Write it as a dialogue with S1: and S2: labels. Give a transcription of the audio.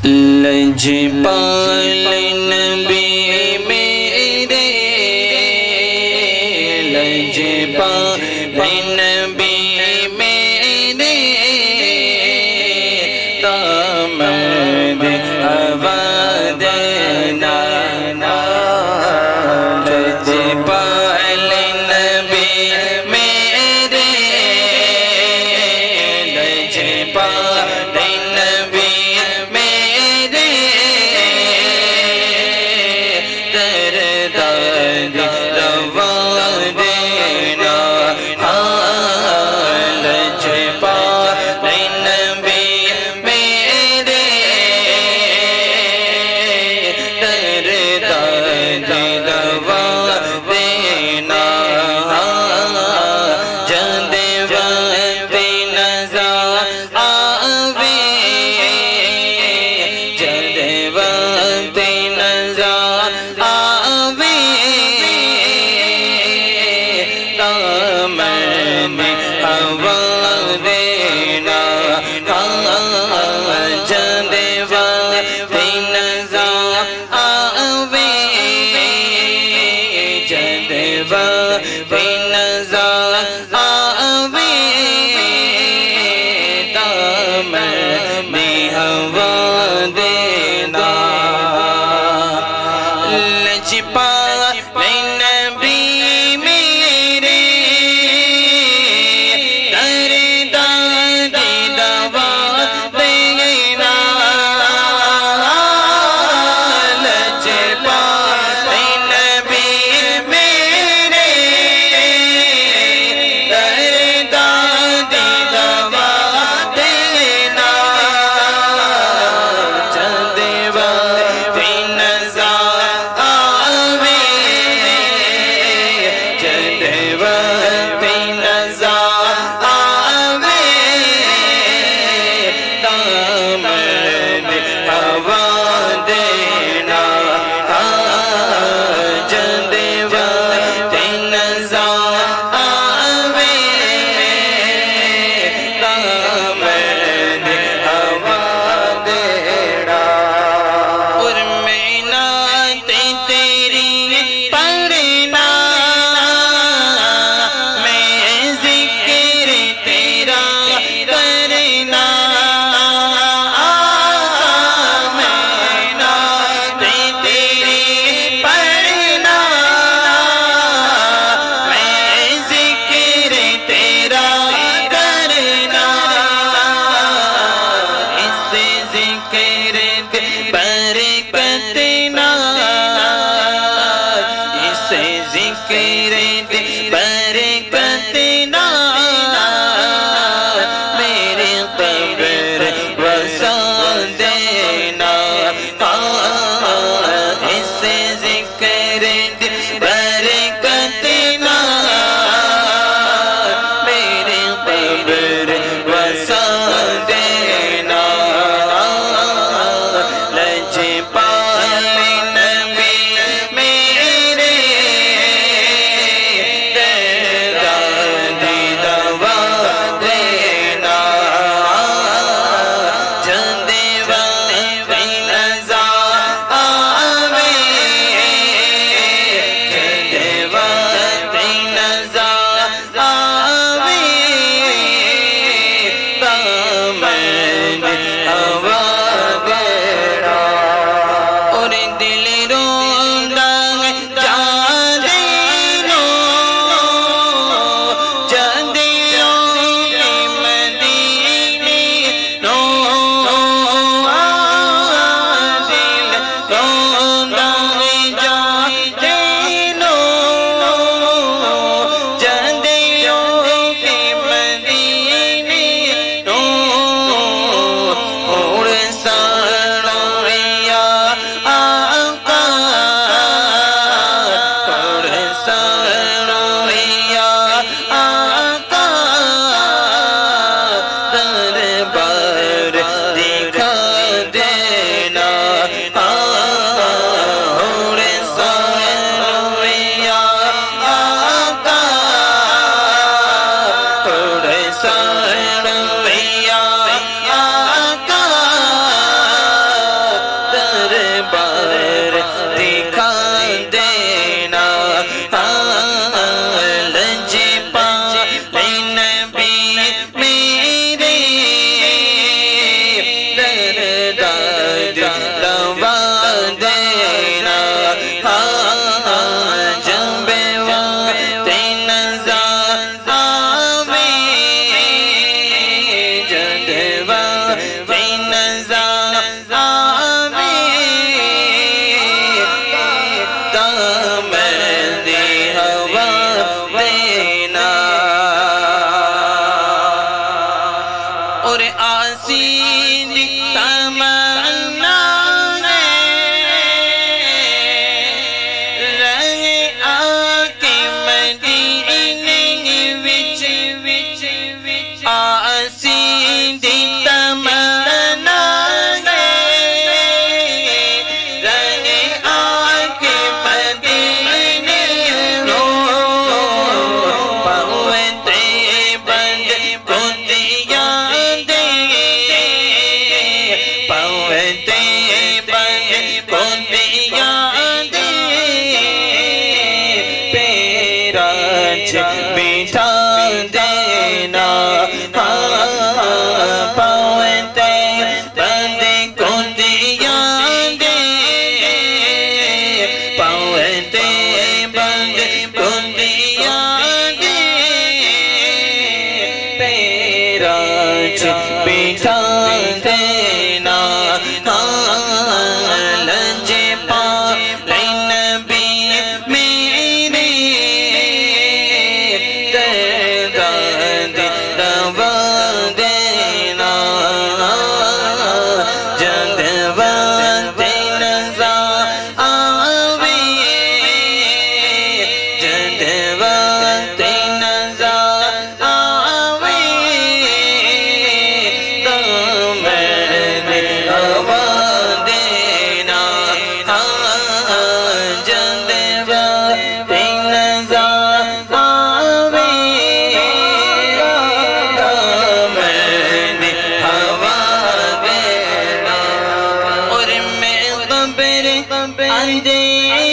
S1: لجپال نبی میرے لجپال نبی میرے دامن آباد نانا لجپال نبی میرے لجپال نبی میرے درداد روا دینا لجپال نبی میرے درداد روا دینا جد وقت نظر آوے جد وقت نظر آوے دامن ہوا دینا جد وقت نظر آوے جد وقت نظر آوے دامن ہوا دینا لجپال نبی میرے درداد دوا دینا لجپال نبی میرے درداد دوا دینا جد وقت نظر آوے جد وقت نظر آوے دامن ہوا دینا جد وقت نظر آوے دامن ہوا دینا اور میں نعت تیری پڑھنا میں ذکر تیرا کرنا میں نعت تیری پڑھنا میں ذکر تیرا کرنا اس سے ذکر برکت نا اس سے ذکر برکت نا میرے قبر وسع دینا اس سے ذکر برکت نا میرے قبر وسع دینا قبر اندھیرے